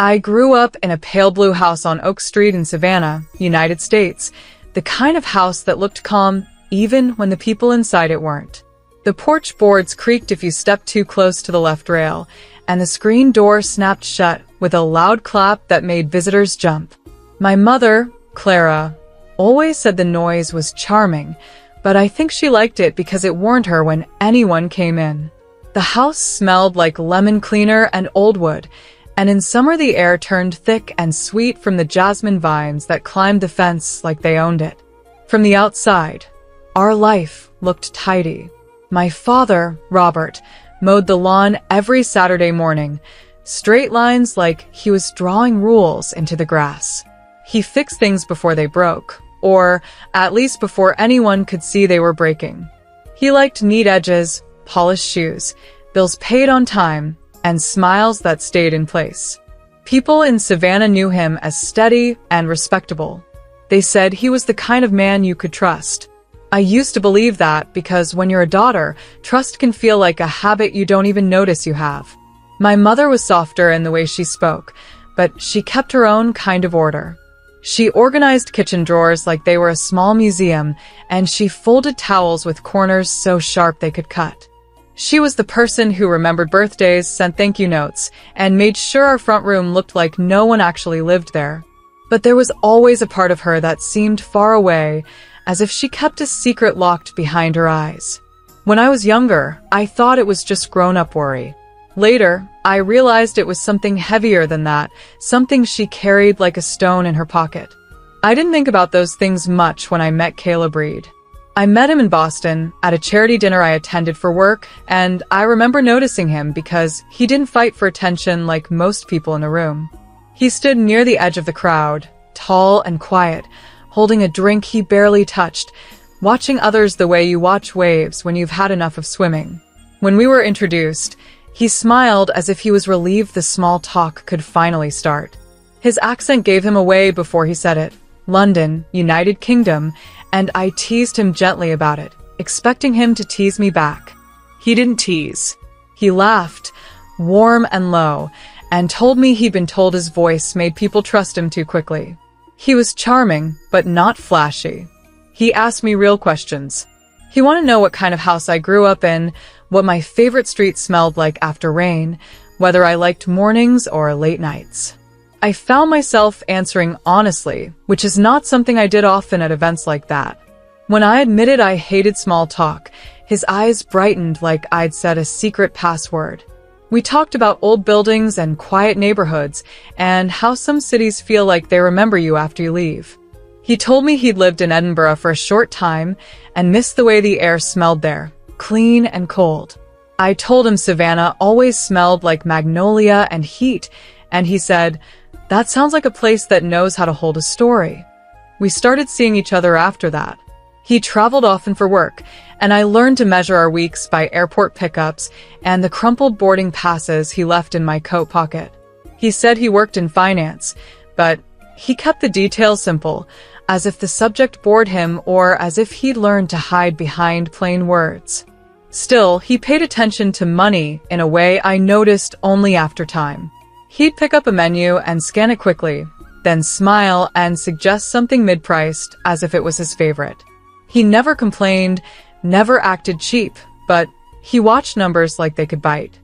I grew up in a pale blue house on Oak Street in Savannah, United States, the kind of house that looked calm even when the people inside it weren't. The porch boards creaked if you stepped too close to the left rail, and the screen door snapped shut with a loud clap that made visitors jump. My mother, Clara, always said the noise was charming, but I think she liked it because it warned her when anyone came in. The house smelled like lemon cleaner and old wood, and in summer the air turned thick and sweet from the jasmine vines that climbed the fence like they owned it. From the outside, our life looked tidy. My father, Robert, mowed the lawn every Saturday morning, straight lines like he was drawing rules into the grass. He fixed things before they broke, or at least before anyone could see they were breaking. He liked neat edges, polished shoes, bills paid on time, and smiles that stayed in place. People in Savannah knew him as steady and respectable. They said he was the kind of man you could trust. I used to believe that because when you're a daughter, trust can feel like a habit you don't even notice you have. My mother was softer in the way she spoke, but she kept her own kind of order. She organized kitchen drawers like they were a small museum, and she folded towels with corners so sharp they could cut. She was the person who remembered birthdays, sent thank you notes, and made sure our front room looked like no one actually lived there. But there was always a part of her that seemed far away, as if she kept a secret locked behind her eyes. When I was younger, I thought it was just grown-up worry. Later, I realized it was something heavier than that, something she carried like a stone in her pocket. I didn't think about those things much when I met Caleb Reed. I met him in Boston at a charity dinner I attended for work, and I remember noticing him because he didn't fight for attention like most people in the room. He stood near the edge of the crowd, tall and quiet, holding a drink he barely touched, watching others the way you watch waves when you've had enough of swimming. When we were introduced, he smiled as if he was relieved the small talk could finally start. His accent gave him away before he said it. London, United Kingdom, and I teased him gently about it, expecting him to tease me back. He didn't tease. He laughed, warm and low, and told me he'd been told his voice made people trust him too quickly. He was charming, but not flashy. He asked me real questions. He wanted to know what kind of house I grew up in, what my favorite street smelled like after rain, whether I liked mornings or late nights. I found myself answering honestly, which is not something I did often at events like that. When I admitted I hated small talk, his eyes brightened like I'd said a secret password. We talked about old buildings and quiet neighborhoods, and how some cities feel like they remember you after you leave. He told me he'd lived in Edinburgh for a short time and missed the way the air smelled there, clean and cold. I told him Savannah always smelled like magnolia and heat, and he said, "That sounds like a place that knows how to hold a story." We started seeing each other after that. He traveled often for work, and I learned to measure our weeks by airport pickups and the crumpled boarding passes he left in my coat pocket. He said he worked in finance, but he kept the details simple, as if the subject bored him or as if he'd learned to hide behind plain words. Still, he paid attention to money in a way I noticed only after time. He'd pick up a menu and scan it quickly, then smile and suggest something mid-priced as if it was his favorite. He never complained, never acted cheap, but he watched numbers like they could bite.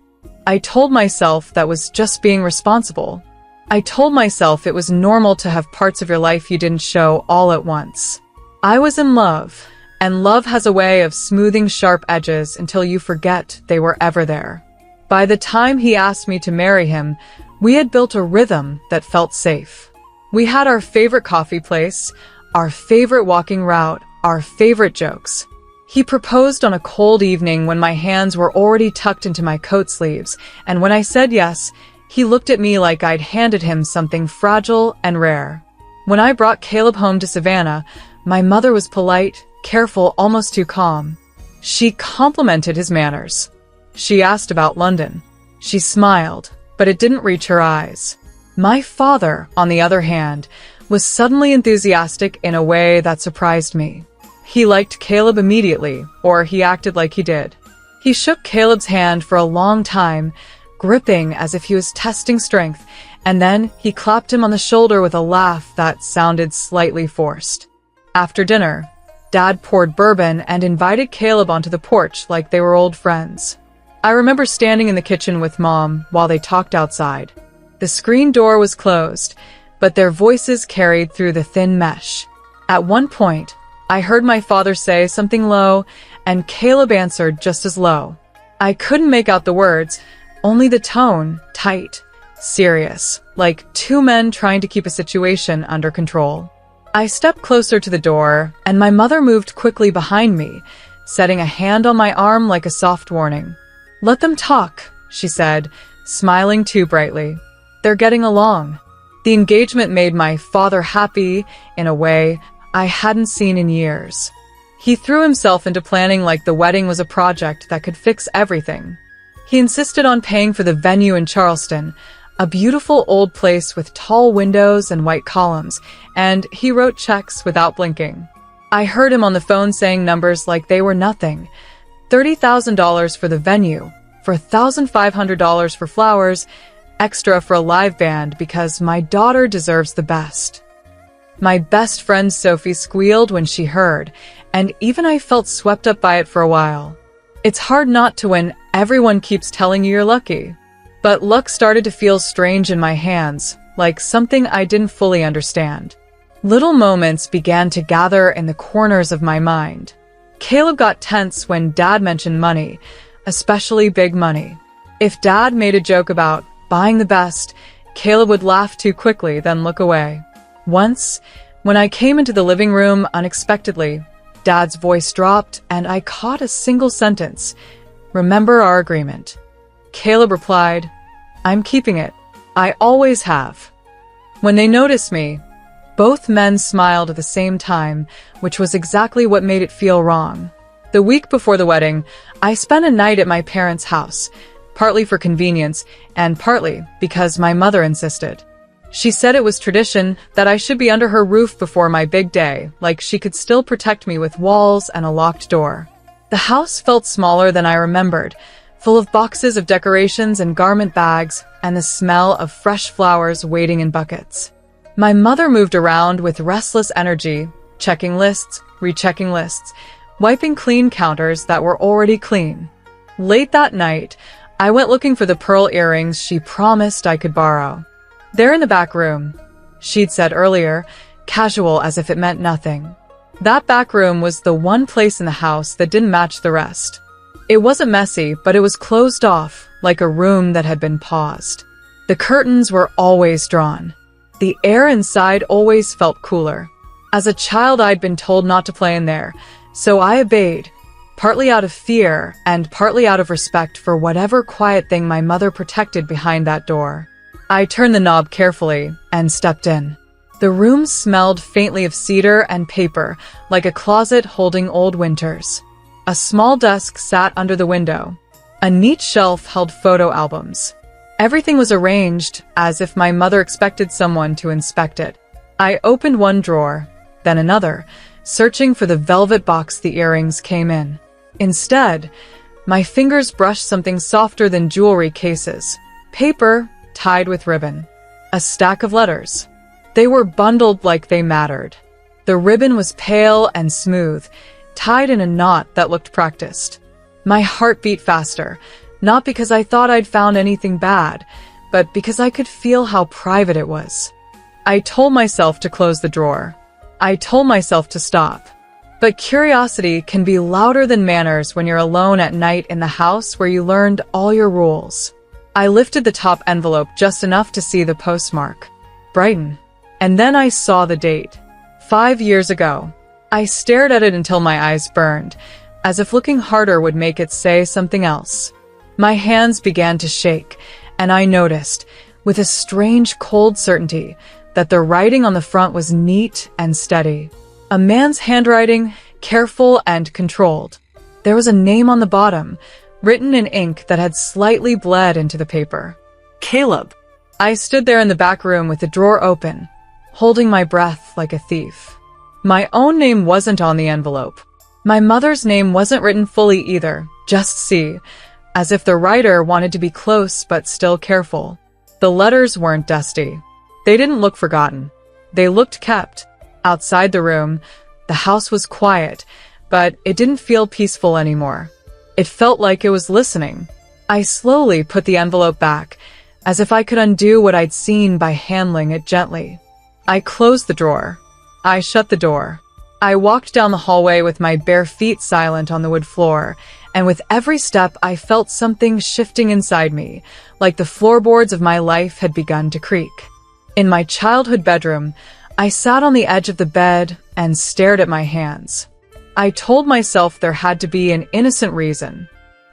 I told myself that was just being responsible. I told myself it was normal to have parts of your life you didn't show all at once. I was in love, and love has a way of smoothing sharp edges until you forget they were ever there. By the time he asked me to marry him, we had built a rhythm that felt safe. We had our favorite coffee place, our favorite walking route, our favorite jokes. He proposed on a cold evening when my hands were already tucked into my coat sleeves, and when I said yes, he looked at me like I'd handed him something fragile and rare. When I brought Caleb home to Savannah, my mother was polite, careful, almost too calm. She complimented his manners. She asked about London. She smiled, but it didn't reach her eyes. My father, on the other hand, was suddenly enthusiastic in a way that surprised me. He liked Caleb immediately, or he acted like he did. He shook Caleb's hand for a long time, gripping as if he was testing strength, And then he clapped him on the shoulder with a laugh that sounded slightly forced. After dinner, Dad poured bourbon and invited Caleb onto the porch like they were old friends. I remember standing in the kitchen with Mom while they talked outside. The screen door was closed, but their voices carried through the thin mesh. At one point, I heard my father say something low, and Caleb answered just as low. I couldn't make out the words, only the tone, tight, serious, like two men trying to keep a situation under control. I stepped closer to the door, and my mother moved quickly behind me, setting a hand on my arm like a soft warning. "Let them talk," she said, smiling too brightly. "They're getting along." The engagement made my father happy in a way I hadn't seen in years. He threw himself into planning like the wedding was a project that could fix everything. He insisted on paying for the venue in Charleston, a beautiful old place with tall windows and white columns, and he wrote checks without blinking. I heard him on the phone saying numbers like they were nothing. $30,000 for the venue, for $1,500 for flowers, extra for a live band because my daughter deserves the best. My best friend Sophie squealed when she heard, and even I felt swept up by it for a while. It's hard not to when everyone keeps telling you you're lucky. But luck started to feel strange in my hands, like something I didn't fully understand. Little moments began to gather in the corners of my mind. Caleb got tense when Dad mentioned money, especially big money. If Dad made a joke about buying the best, Caleb would laugh too quickly, then look away. Once, when I came into the living room unexpectedly, Dad's voice dropped and I caught a single sentence. "Remember our agreement." Caleb replied, "I'm keeping it. I always have." When they noticed me, both men smiled at the same time, which was exactly what made it feel wrong. The week before the wedding, I spent a night at my parents' house, partly for convenience and partly because my mother insisted. She said it was tradition that I should be under her roof before my big day, like she could still protect me with walls and a locked door. The house felt smaller than I remembered, full of boxes of decorations and garment bags, and the smell of fresh flowers waiting in buckets. My mother moved around with restless energy, checking lists, rechecking lists, wiping clean counters that were already clean. Late that night, I went looking for the pearl earrings she promised I could borrow. "They're in the back room," she'd said earlier, casual as if it meant nothing. That back room was the one place in the house that didn't match the rest. It wasn't messy, but it was closed off, like a room that had been paused. The curtains were always drawn. The air inside always felt cooler. As a child, I'd been told not to play in there, so I obeyed, partly out of fear and partly out of respect for whatever quiet thing my mother protected behind that door. I turned the knob carefully and stepped in. The room smelled faintly of cedar and paper, like a closet holding old winters. A small desk sat under the window. A neat shelf held photo albums. Everything was arranged as if my mother expected someone to inspect it. I opened one drawer, then another, searching for the velvet box the earrings came in. Instead, my fingers brushed something softer than jewelry cases. Paper tied with ribbon. A stack of letters. They were bundled like they mattered. The ribbon was pale and smooth, tied in a knot that looked practiced. My heart beat faster, not because I thought I'd found anything bad, but because I could feel how private it was. I told myself to close the drawer. I told myself to stop. But curiosity can be louder than manners when you're alone at night in the house where you learned all your rules. I lifted the top envelope just enough to see the postmark. Brighton. And then I saw the date. 5 years ago. I stared at it until my eyes burned, as if looking harder would make it say something else. My hands began to shake, and I noticed, with a strange cold certainty, that the writing on the front was neat and steady. A man's handwriting, careful and controlled. There was a name on the bottom, written in ink that had slightly bled into the paper. Caleb. I stood there in the back room with the drawer open, holding my breath like a thief. My own name wasn't on the envelope. My mother's name wasn't written fully either, just C, as if the writer wanted to be close but still careful. The letters weren't dusty. They didn't look forgotten. They looked kept. Outside the room, the house was quiet, but it didn't feel peaceful anymore. It felt like it was listening. I slowly put the envelope back, as if I could undo what I'd seen by handling it gently. I closed the drawer. I shut the door. I walked down the hallway with my bare feet silent on the wood floor, and with every step I felt something shifting inside me, like the floorboards of my life had begun to creak. In my childhood bedroom, I sat on the edge of the bed and stared at my hands. I told myself there had to be an innocent reason.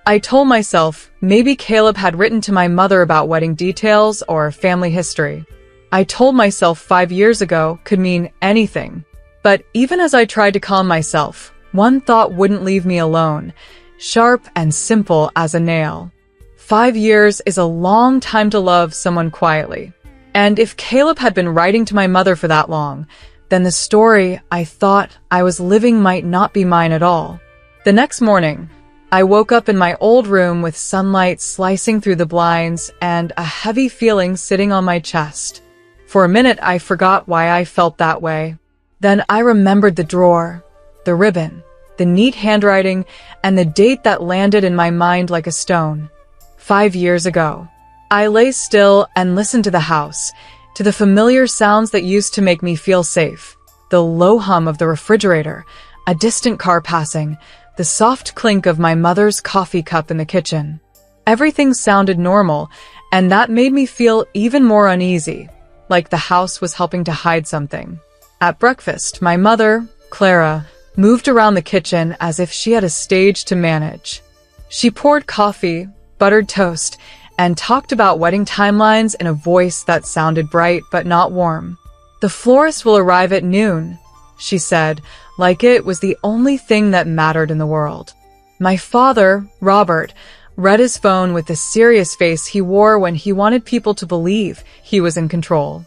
I told myself maybe Caleb had written to my mother about wedding details or family history. I told myself 5 years ago could mean anything. But even as I tried to calm myself, one thought wouldn't leave me alone, sharp and simple as a nail. 5 years is a long time to love someone quietly. And if Caleb had been writing to my mother for that long, then the story I thought I was living might not be mine at all. The next morning, I woke up in my old room with sunlight slicing through the blinds and a heavy feeling sitting on my chest. For a minute, I forgot why I felt that way. Then I remembered the drawer, the ribbon, the neat handwriting, and the date that landed in my mind like a stone. 5 years ago. I lay still and listened to the house, to the familiar sounds that used to make me feel safe. The low hum of the refrigerator, a distant car passing, the soft clink of my mother's coffee cup in the kitchen. Everything sounded normal, and that made me feel even more uneasy, like the house was helping to hide something. At breakfast, my mother, Clara, moved around the kitchen as if she had a stage to manage. She poured coffee, buttered toast, and talked about wedding timelines in a voice that sounded bright but not warm. "The florist will arrive at noon," she said, like it was the only thing that mattered in the world. My father, Robert, read his phone with the serious face he wore when he wanted people to believe he was in control.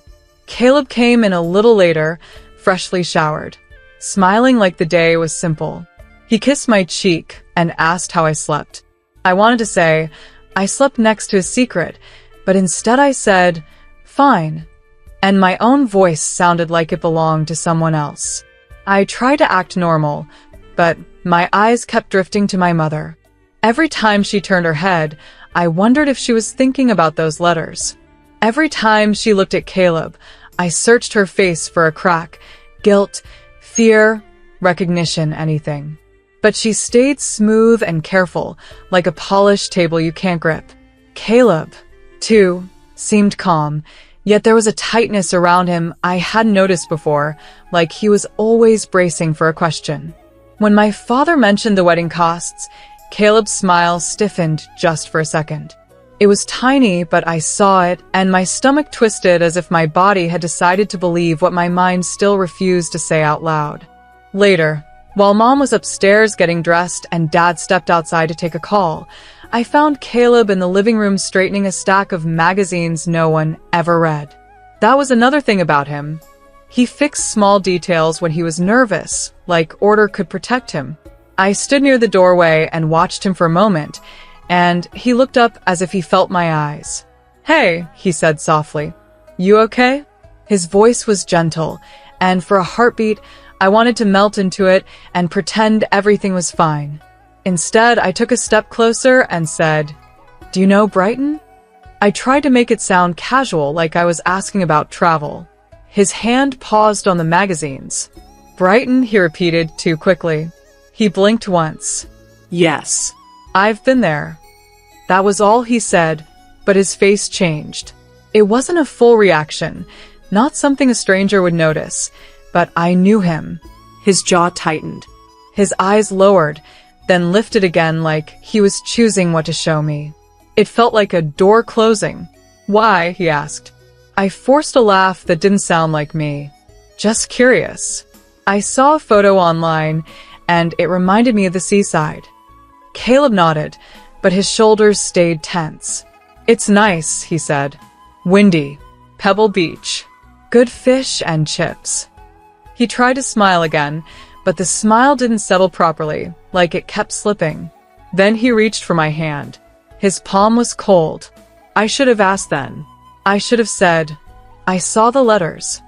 Caleb came in a little later, freshly showered, smiling like the day was simple. He kissed my cheek and asked how I slept. I wanted to say, I slept next to a secret, but instead I said, "Fine," and my own voice sounded like it belonged to someone else. I tried to act normal, but my eyes kept drifting to my mother. Every time she turned her head, I wondered if she was thinking about those letters. Every time she looked at Caleb, I searched her face for a crack, guilt, fear, recognition, anything. But she stayed smooth and careful, like a polished table you can't grip. Caleb, too, seemed calm, yet there was a tightness around him I hadn't noticed before, like he was always bracing for a question. When my father mentioned the wedding costs, Caleb's smile stiffened just for a second. It was tiny, but I saw it, and my stomach twisted as if my body had decided to believe what my mind still refused to say out loud. Later, while Mom was upstairs getting dressed and Dad stepped outside to take a call, I found Caleb in the living room straightening a stack of magazines no one ever read. That was another thing about him. He fixed small details when he was nervous, like order could protect him. I stood near the doorway and watched him for a moment, and he looked up as if he felt my eyes. "Hey," he said softly. "You okay?" His voice was gentle, and for a heartbeat, I wanted to melt into it and pretend everything was fine. Instead, I took a step closer and said, "Do you know Brighton?" I tried to make it sound casual, like I was asking about travel. His hand paused on the magazines. "Brighton," he repeated too quickly. He blinked once. "Yes, I've been there." That was all he said, but his face changed. It wasn't a full reaction, not something a stranger would notice, but I knew him. His jaw tightened. His eyes lowered, then lifted again like he was choosing what to show me. It felt like a door closing. "Why?" he asked. I forced a laugh that didn't sound like me. "Just curious. I saw a photo online, and it reminded me of the seaside." Caleb nodded, but his shoulders stayed tense. "It's nice," he said. "Windy. Pebble Beach. Good fish and chips." He tried to smile again, but the smile didn't settle properly, like it kept slipping. Then he reached for my hand. His palm was cold. I should have asked then. I should have said, I saw the letters.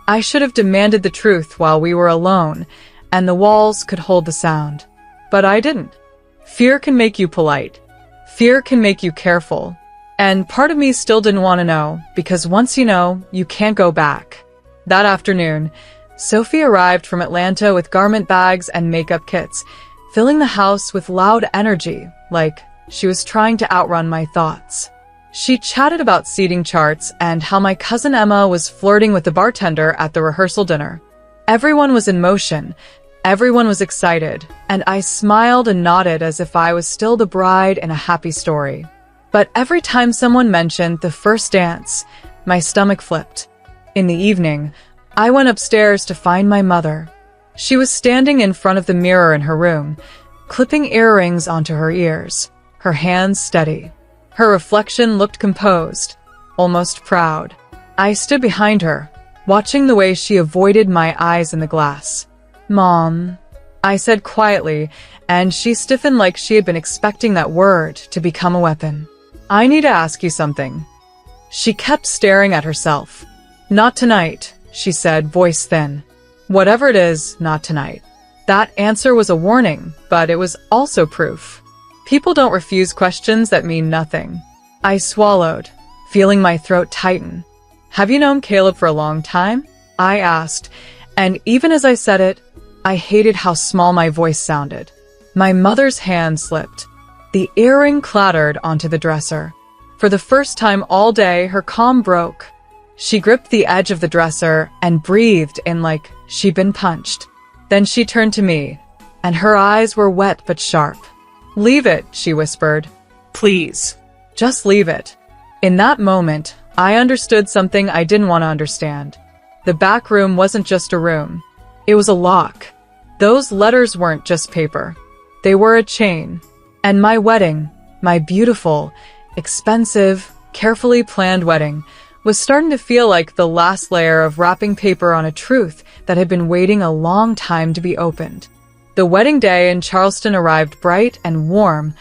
I should have demanded the truth while we were alone, and the walls could hold the sound. But I didn't. Fear can make you polite. Fear can make you careful. And part of me still didn't want to know, because once you know, you can't go back. That afternoon, Sophie arrived from Atlanta with garment bags and makeup kits, filling the house with loud energy, like she was trying to outrun my thoughts. She chatted about seating charts and how my cousin Emma was flirting with the bartender at the rehearsal dinner. Everyone was in motion. Everyone was excited, and I smiled and nodded as if I was still the bride in a happy story. But every time someone mentioned the first dance, my stomach flipped. In the evening, I went upstairs to find my mother. She was standing in front of the mirror in her room, clipping earrings onto her ears, her hands steady. Her reflection looked composed, almost proud. I stood behind her, watching the way she avoided my eyes in the glass. "Mom," I said quietly, and she stiffened like she had been expecting that word to become a weapon. "I need to ask you something." She kept staring at herself. "Not tonight," she said, voice thin. "Whatever it is, not tonight." That answer was a warning, but it was also proof. People don't refuse questions that mean nothing. I swallowed, feeling my throat tighten. "Have you known Caleb for a long time?" I asked, and even as I said it, I hated how small my voice sounded. My mother's hand slipped. The earring clattered onto the dresser. For the first time all day, her calm broke. She gripped the edge of the dresser and breathed in like she'd been punched. Then she turned to me, and her eyes were wet but sharp. "Leave it," she whispered. "Please. Just leave it." In that moment, I understood something I didn't want to understand. The back room wasn't just a room. It was a lock. Those letters weren't just paper. They were a chain. And my wedding, my beautiful, expensive, carefully planned wedding, was starting to feel like the last layer of wrapping paper on a truth that had been waiting a long time to be opened. The wedding day in Charleston arrived bright and warm,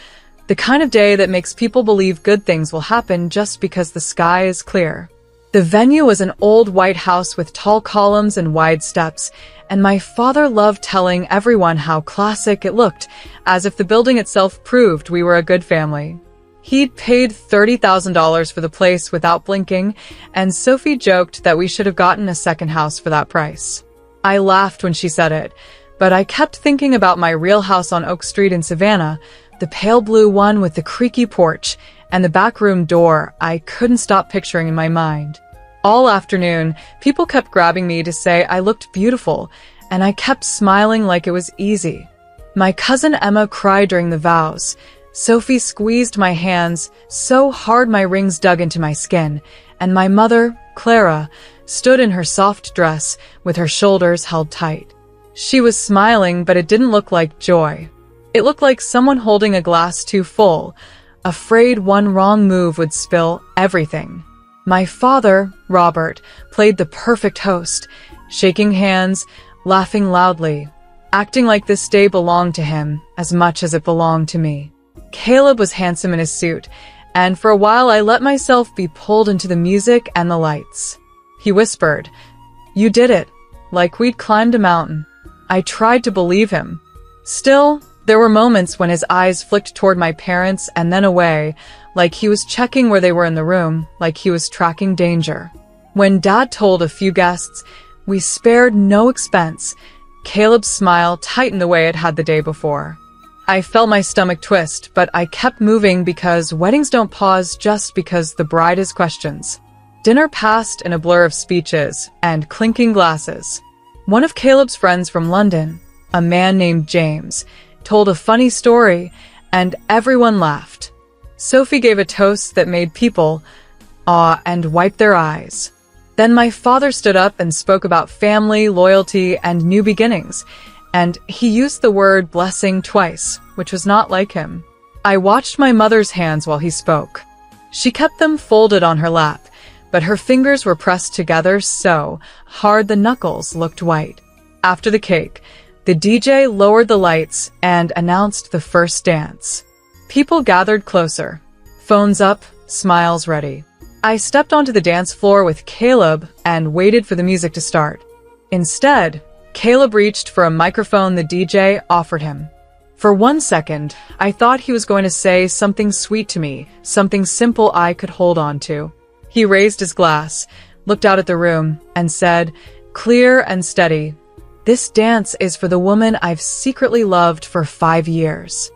the kind of day that makes people believe good things will happen just because the sky is clear. The venue was an old white house with tall columns and wide steps, and my father loved telling everyone how classic it looked, as if the building itself proved we were a good family. He'd paid $30,000 for the place without blinking, and Sophie joked that we should have gotten a second house for that price. I laughed when she said it, but I kept thinking about my real house on Oak Street in Savannah, the pale blue one with the creaky porch and the back room door I couldn't stop picturing in my mind. All afternoon, people kept grabbing me to say I looked beautiful, and I kept smiling like it was easy. My cousin Emma cried during the vows. Sophie squeezed my hands so hard my rings dug into my skin, and my mother, Clara, stood in her soft dress with her shoulders held tight. She was smiling, but it didn't look like joy. It looked like someone holding a glass too full, afraid one wrong move would spill everything. My father, Robert, played the perfect host, shaking hands, laughing loudly, acting like this day belonged to him as much as it belonged to me. Caleb was handsome in his suit, and for a while I let myself be pulled into the music and the lights. He whispered, "You did it," like we'd climbed a mountain. I tried to believe him. Still, there were moments when his eyes flicked toward my parents and then away, like he was checking where they were in the room, like he was tracking danger. When Dad told a few guests, we spared no expense, Caleb's smile tightened the way it had the day before. I felt my stomach twist, but I kept moving because weddings don't pause just because the bride has questions. Dinner passed in a blur of speeches and clinking glasses. One of Caleb's friends from London, a man named James, told a funny story, and everyone laughed. Sophie gave a toast that made people awe and wipe their eyes. Then my father stood up and spoke about family, loyalty, and new beginnings, and he used the word blessing twice, which was not like him. I watched my mother's hands while he spoke. She kept them folded on her lap, but her fingers were pressed together so hard the knuckles looked white. After the cake, the DJ lowered the lights and announced the first dance. People gathered closer, phones up, smiles ready. I stepped onto the dance floor with Caleb and waited for the music to start. Instead, Caleb reached for a microphone the DJ offered him. For 1 second, I thought he was going to say something sweet to me, something simple I could hold on to. He raised his glass, looked out at the room, and said, clear and steady, "This dance is for the woman I've secretly loved for 5 years."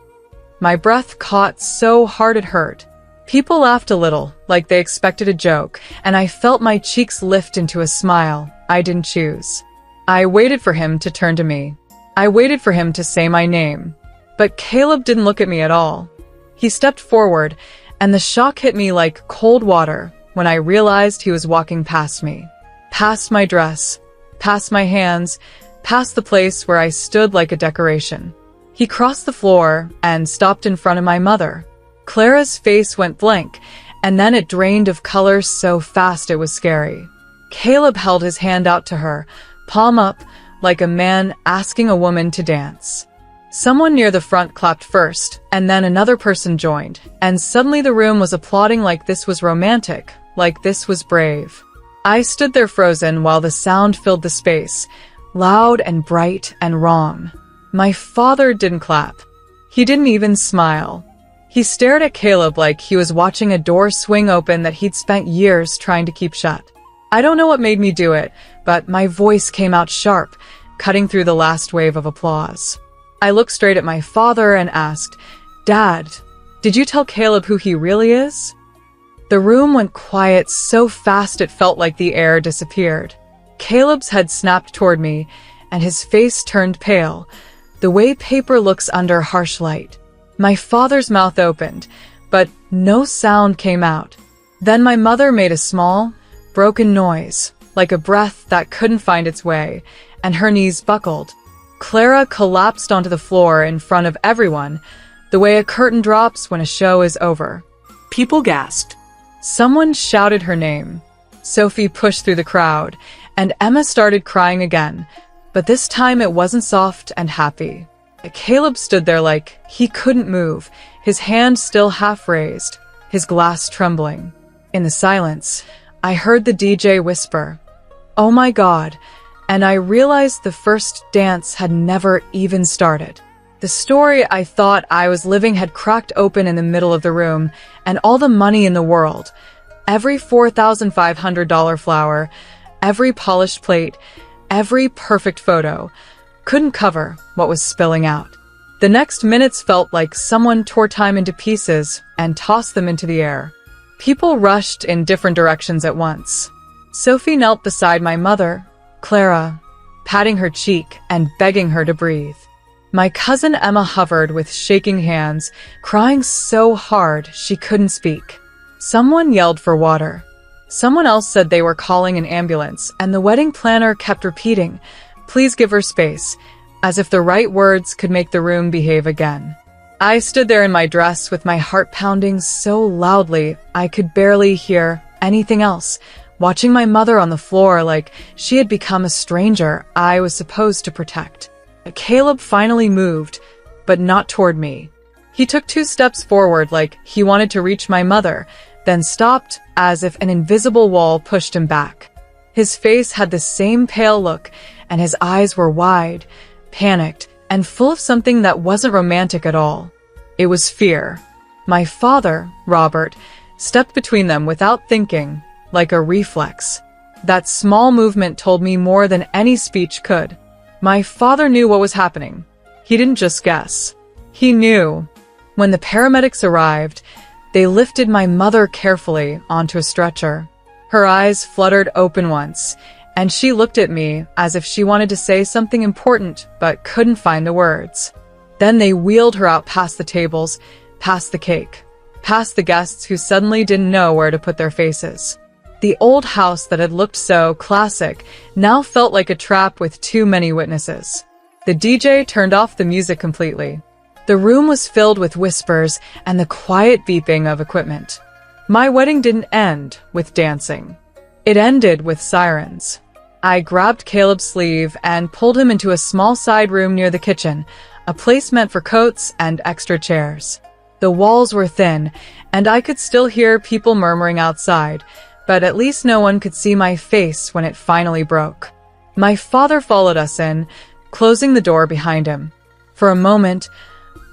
My breath caught so hard it hurt. People laughed a little, like they expected a joke, and I felt my cheeks lift into a smile I didn't choose. I waited for him to turn to me. I waited for him to say my name. But Caleb didn't look at me at all. He stepped forward, and the shock hit me like cold water when I realized he was walking past me. Past my dress, past my hands, past the place where I stood like a decoration. He crossed the floor and stopped in front of my mother. Clara's face went blank, and then it drained of color so fast it was scary. Caleb held his hand out to her, palm up, like a man asking a woman to dance. Someone near the front clapped first, and then another person joined, and suddenly the room was applauding like this was romantic, like this was brave. I stood there frozen while the sound filled the space, loud and bright and wrong. My father didn't clap. He didn't even smile. He stared at Caleb like he was watching a door swing open that he'd spent years trying to keep shut. I don't know what made me do it, but my voice came out sharp, cutting through the last wave of applause. I looked straight at my father and asked, "Dad, did you tell Caleb who he really is?" The room went quiet so fast it felt like the air disappeared. Caleb's head snapped toward me, and his face turned pale, the way paper looks under harsh light. My father's mouth opened, but no sound came out. Then my mother made a small, broken noise, like a breath that couldn't find its way, and her knees buckled. Clara collapsed onto the floor in front of everyone, the way a curtain drops when a show is over. People gasped. Someone shouted her name. Sophie pushed through the crowd, and Emma started crying again, but this time it wasn't soft and happy. Caleb stood there like he couldn't move, his hand still half raised, his glass trembling. In the silence, I heard the DJ whisper, "Oh my God," and I realized the first dance had never even started. The story I thought I was living had cracked open in the middle of the room, and all the money in the world, every $4,500 flower, every polished plate, every perfect photo, couldn't cover what was spilling out. The next minutes felt like someone tore time into pieces and tossed them into the air. People rushed in different directions at once. Sophie knelt beside my mother, Clara, patting her cheek and begging her to breathe. My cousin Emma hovered with shaking hands, crying so hard she couldn't speak. Someone yelled for water. Someone else said they were calling an ambulance, and the wedding planner kept repeating, "Please give her space," as if the right words could make the room behave again. I stood there in my dress with my heart pounding so loudly I could barely hear anything else, watching my mother on the floor like she had become a stranger I was supposed to protect. Caleb finally moved, but not toward me. He took 2 steps forward like he wanted to reach my mother, then stopped as if an invisible wall pushed him back. His face had the same pale look, and his eyes were wide, panicked, and full of something that wasn't romantic at all. It was fear. My father, Robert, stepped between them without thinking, like a reflex. That small movement told me more than any speech could. My father knew what was happening. He didn't just guess. He knew. When the paramedics arrived, they lifted my mother carefully onto a stretcher. Her eyes fluttered open once, and she looked at me as if she wanted to say something important but couldn't find the words. Then they wheeled her out past the tables, past the cake, past the guests who suddenly didn't know where to put their faces. The old house that had looked so classic now felt like a trap with too many witnesses. The DJ turned off the music completely. The room was filled with whispers and the quiet beeping of equipment. My wedding didn't end with dancing. It ended with sirens. I grabbed Caleb's sleeve and pulled him into a small side room near the kitchen, a place meant for coats and extra chairs. The walls were thin, and I could still hear people murmuring outside, but at least no one could see my face when it finally broke. My father followed us in, closing the door behind him. For a moment,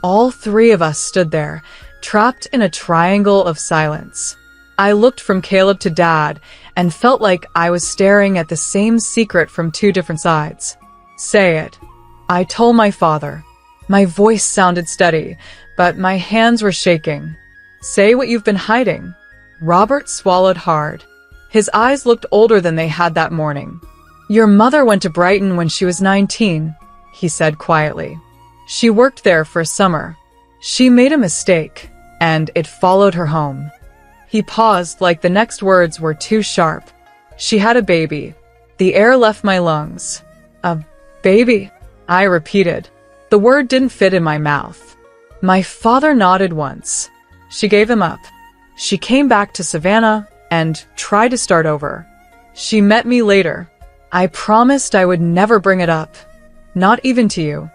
all three of us stood there, trapped in a triangle of silence. I looked from Caleb to Dad and felt like I was staring at the same secret from two different sides. "Say it," I told my father. My voice sounded steady, but my hands were shaking. "Say what you've been hiding." Robert swallowed hard. His eyes looked older than they had that morning. "Your mother went to Brighton when she was 19, he said quietly. "She worked there for a summer. She made a mistake, and it followed her home." He paused like the next words were too sharp. "She had a baby." The air left my lungs. "A baby?" I repeated. The word didn't fit in my mouth. My father nodded once. "She gave him up. She came back to Savannah and tried to start over. She met me later. I promised I would never bring it up. Not even to you."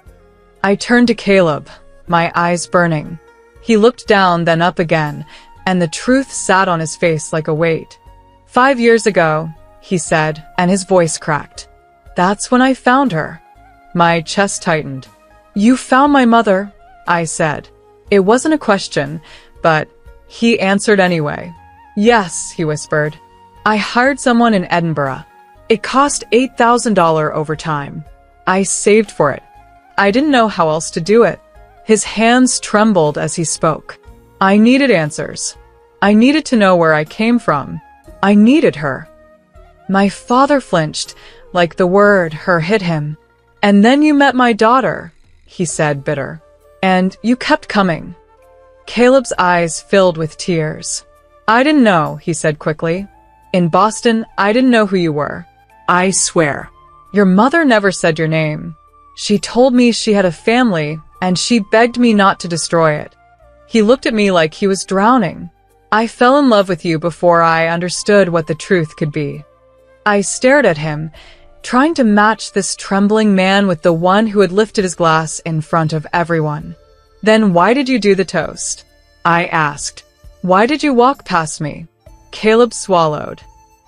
I turned to Caleb, my eyes burning. He looked down, then up again, and the truth sat on his face like a weight. "5 years ago," he said, and his voice cracked. "That's when I found her." My chest tightened. "You found my mother," I said. It wasn't a question, but he answered anyway. "Yes," he whispered. "I hired someone in Edinburgh. It cost $8,000 overtime. I saved for it. I didn't know how else to do it." His hands trembled as he spoke. I needed answers. I needed to know where I came from. I needed her. My father flinched, like the word her hit him. "And then you met my daughter," he said, bitter. "And you kept coming." Caleb's eyes filled with tears. "I didn't know," he said quickly. "In Boston, I didn't know who you were. I swear. Your mother never said your name. She told me she had a family, and she begged me not to destroy it." He looked at me like he was drowning. "I fell in love with you before I understood what the truth could be." I stared at him, trying to match this trembling man with the one who had lifted his glass in front of everyone. "Then why did you do the toast?" I asked. "Why did you walk past me?" Caleb swallowed.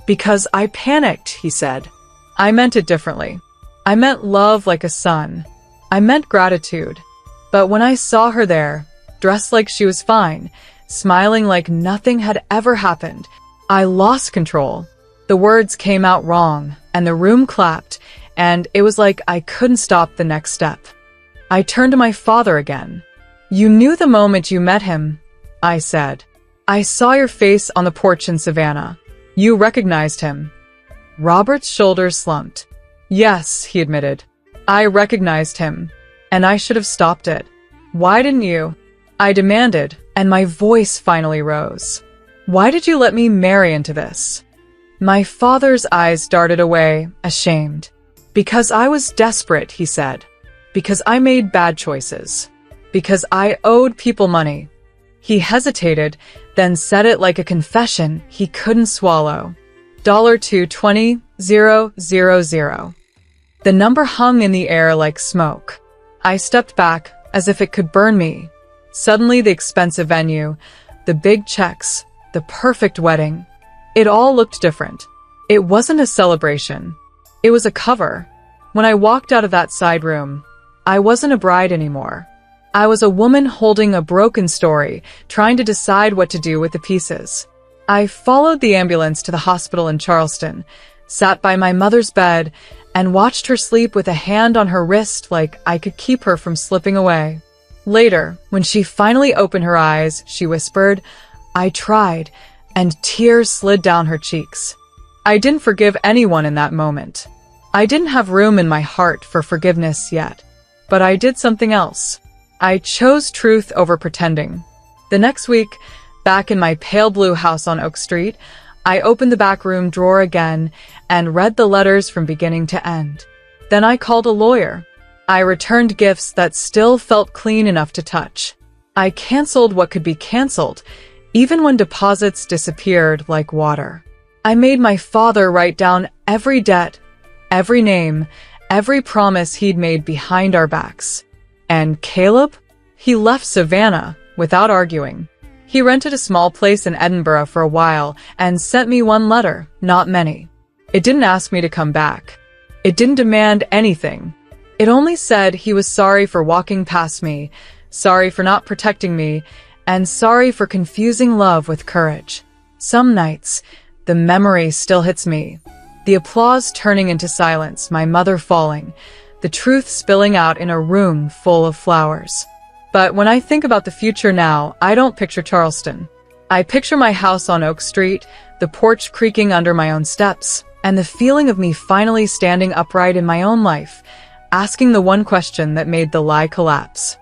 "Because I panicked," he said. I meant it differently. I meant love like a son. I meant gratitude. But when I saw her there, dressed like she was fine, smiling like nothing had ever happened, I lost control. The words came out wrong, and the room clapped, and it was like I couldn't stop the next step. I turned to my father again. "You knew the moment you met him," I said. "I saw your face on the porch in Savannah. You recognized him." Robert's shoulders slumped. "Yes," he admitted. "I recognized him, and I should have stopped it. Why didn't you?" I demanded, and my voice finally rose. "Why did you let me marry into this?" My father's eyes darted away, ashamed. "Because I was desperate," he said. "Because I made bad choices. Because I owed people money." He hesitated, then said it like a confession he couldn't swallow. $220,000. The number hung in the air like smoke. I stepped back, as if it could burn me. Suddenly the expensive venue, the big checks, the perfect wedding. It all looked different. It wasn't a celebration. It was a cover. When I walked out of that side room, I wasn't a bride anymore. I was a woman holding a broken story, trying to decide what to do with the pieces. I followed the ambulance to the hospital in Charleston, sat by my mother's bed, and watched her sleep with a hand on her wrist like I could keep her from slipping away. Later, when she finally opened her eyes, she whispered, "I tried," and tears slid down her cheeks. I didn't forgive anyone in that moment. I didn't have room in my heart for forgiveness yet, but I did something else. I chose truth over pretending. The next week, back in my pale blue house on Oak Street, I opened the back room drawer again and read the letters from beginning to end. Then I called a lawyer. I returned gifts that still felt clean enough to touch. I canceled what could be canceled, even when deposits disappeared like water. I made my father write down every debt, every name, every promise he'd made behind our backs. And Caleb? He left Savannah, without arguing. He rented a small place in Edinburgh for a while and sent me one letter, not many. It didn't ask me to come back. It didn't demand anything. It only said he was sorry for walking past me, sorry for not protecting me, and sorry for confusing love with courage. Some nights, the memory still hits me. The applause turning into silence, my mother falling, the truth spilling out in a room full of flowers. But when I think about the future now, I don't picture Charleston. I picture my house on Oak Street, the porch creaking under my own steps, and the feeling of me finally standing upright in my own life, asking the one question that made the lie collapse.